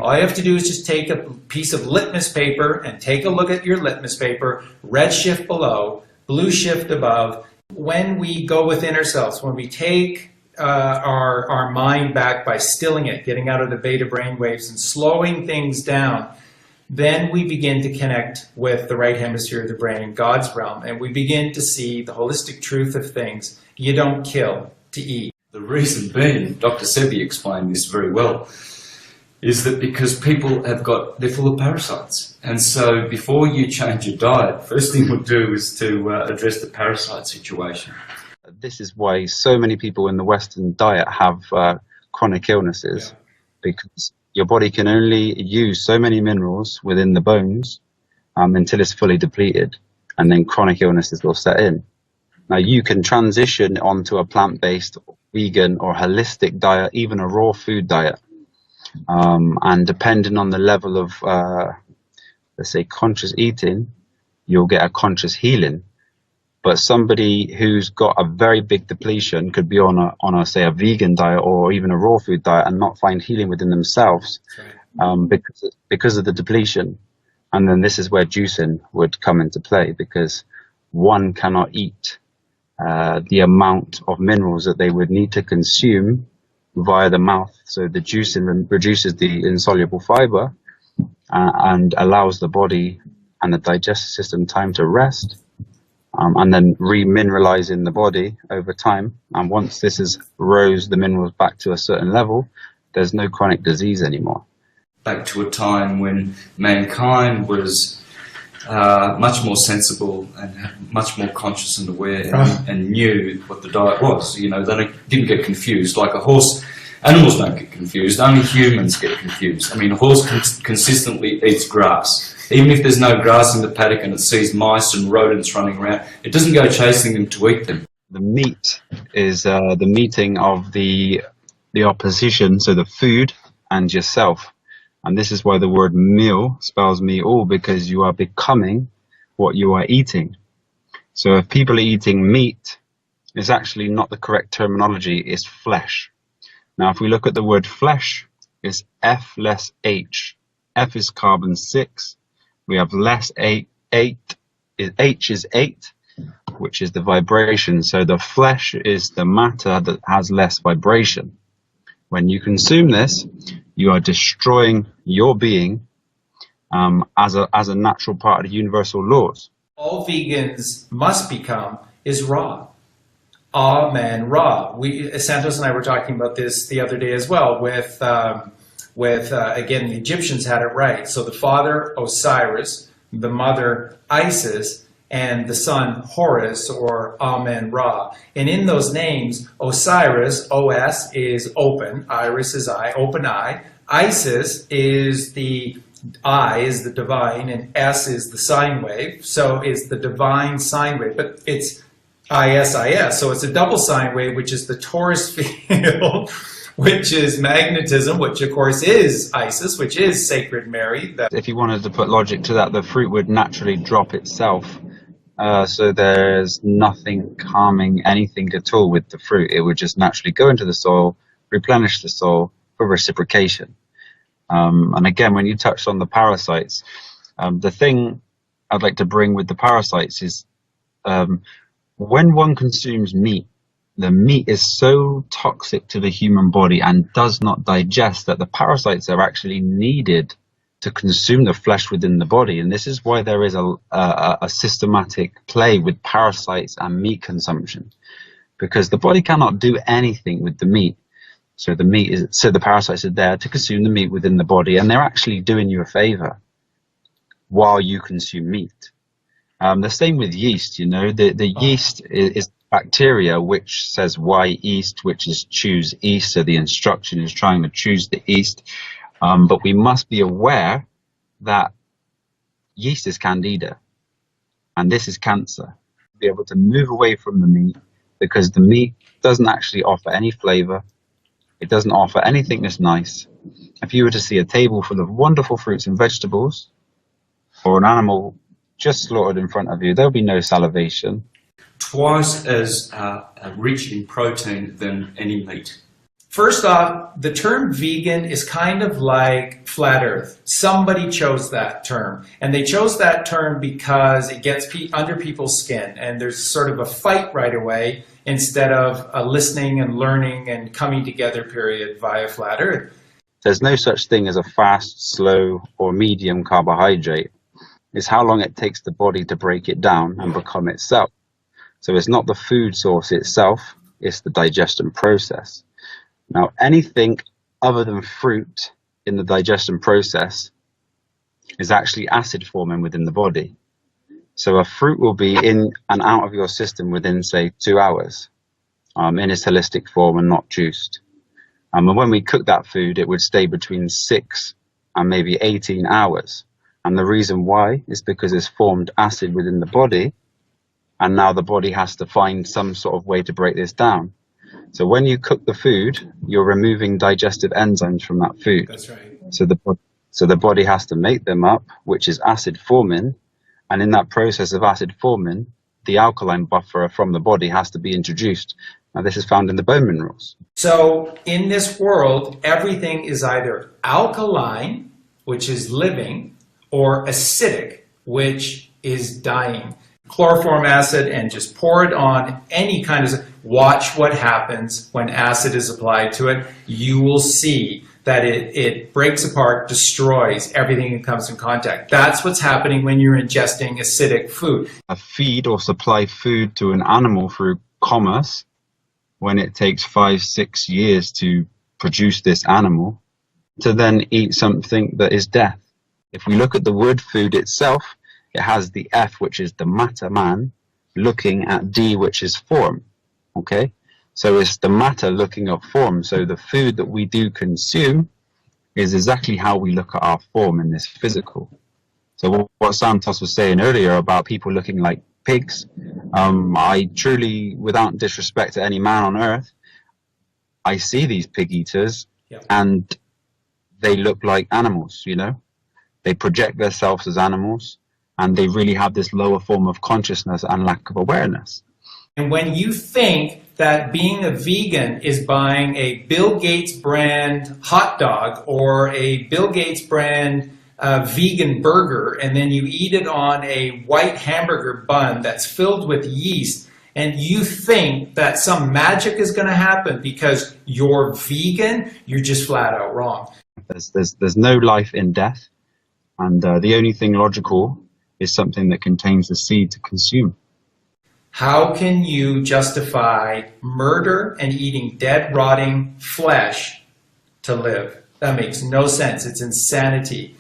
All you have to do is just take a piece of litmus paper and take a look at your litmus paper, red shift below, blue shift above. When we go within ourselves, when we take our mind back by stilling it, getting out of the beta brain waves and slowing things down, then we begin to connect with the right hemisphere of the brain, God's realm, and we begin to see the holistic truth of things. You don't kill to eat. The reason being, Dr. Sebi explained this very well, is that because people they're full of parasites. And so before you change your diet, first thing we'll do is to address the parasite situation. This is why so many people in the Western diet have chronic illnesses, because your body can only use so many minerals within the bones until it's fully depleted, and then chronic illnesses will set in. Now you can transition onto a plant-based, vegan or holistic diet, even a raw food diet. And depending on the level of, let's say, conscious eating, you'll get a conscious healing. But somebody who's got a very big depletion could be on a say a vegan diet or even a raw food diet and not find healing within themselves, because of the depletion. And then this is where juicing would come into play, because one cannot eat the amount of minerals that they would need to consume via the mouth. So the juicing reduces the insoluble fiber and allows the body and the digestive system time to rest, and then remineralizing the body over time. And once this has rose the minerals back to a certain level, there's no chronic disease anymore. Back to a time when mankind was much more sensible and much more conscious and aware and knew what the diet was. You know, they didn't get confused like a horse. Animals don't get confused, only humans get confused. I mean, a horse consistently eats grass. Even if there's no grass in the paddock and it sees mice and rodents running around, it doesn't go chasing them to eat them. The meat is the meeting of the opposition, so the food and yourself. And this is why the word meal spells me all, because you are becoming what you are eating. So if people are eating meat, it's actually not the correct terminology, it's flesh. Now, if we look at the word flesh, it's F less H. F is carbon 6. We have less 8. H is 8, which is the vibration. So the flesh is the matter that has less vibration. When you consume this, you are destroying your being as a natural part of the universal laws. All vegans must become is raw. Amen, raw. Santos and I were talking about this the other day as well with again, the Egyptians had it right. So the father, Osiris, the mother, Isis, and the son, Horus, or Amen Ra. And in those names, Osiris, O-S, is open, Iris is eye, open eye. Isis is the I, is the divine, and S is the sine wave, so it's the divine sine wave, but it's ISIS, so it's a double sine wave, which is the torus field, which is magnetism, which of course is Isis, which is Sacred Mary. If you wanted to put logic to that, the fruit would naturally drop itself. So there's nothing harming anything at all with the fruit. It would just naturally go into the soil, replenish the soil for reciprocation. And again, when you touched on the parasites, the thing I'd like to bring with the parasites is when one consumes meat, the meat is so toxic to the human body and does not digest that the parasites are actually needed to consume the flesh within the body. And this is why there is a systematic play with parasites and meat consumption, because the body cannot do anything with the meat. So the parasites are there to consume the meat within the body, and they're actually doing you a favor while you consume meat. The same with yeast, you know, the yeast is bacteria which says why east, which is choose east. So the instruction is trying to choose the east. But we must be aware that yeast is candida, and this is cancer. Be able to move away from the meat, because the meat doesn't actually offer any flavor. It doesn't offer anything that's nice. If you were to see a table full of wonderful fruits and vegetables, or an animal just slaughtered in front of you, there'll be no salivation. Twice as rich in protein than any meat. First off, the term vegan is kind of like flat earth. Somebody chose that term, and they chose that term because it gets under people's skin, and there's sort of a fight right away instead of a listening and learning and coming together period via flat earth. There's no such thing as a fast, slow, or medium carbohydrate. It's how long it takes the body to break it down and become itself. So it's not the food source itself, it's the digestion process. Now, anything other than fruit in the digestion process is actually acid forming within the body. So a fruit will be in and out of your system within, say, 2 hours, in its holistic form and not juiced. And when we cook that food, it would stay between 6 and maybe 18 hours. And the reason why is because it's formed acid within the body, and now the body has to find some sort of way to break this down. So when you cook the food, you're removing digestive enzymes from that food. That's right. So the body has to make them up, which is acid forming. And in that process of acid forming, the alkaline buffer from the body has to be introduced. Now this is found in the bone minerals. So in this world, everything is either alkaline, which is living, or acidic, which is dying. Chloroform acid, and just pour it on any kind of, watch what happens when acid is applied to it. You will see that it breaks apart, destroys everything it comes in contact. That's what's happening when you're ingesting acidic food. A feed or supply food to an animal through commerce, when it takes 5-6 years to produce this animal, to then eat something that is death. If we look at the word food itself, it has the F, which is the matter man, looking at D, which is form. Okay, so it's the matter looking at form. So the food that we do consume is exactly how we look at our form in this physical. So what Santos was saying earlier about people looking like pigs, I truly, without disrespect to any man on earth, I see these pig eaters, and they look like animals, you know. They project themselves as animals, and they really have this lower form of consciousness and lack of awareness. And when you think that being a vegan is buying a Bill Gates brand hot dog or a Bill Gates brand vegan burger, and then you eat it on a white hamburger bun that's filled with yeast, and you think that some magic is going to happen because you're vegan, you're just flat out wrong. There's no life in death, and the only thing logical is something that contains the seed to consume. How can you justify murder and eating dead, rotting flesh to live? That makes no sense. It's insanity.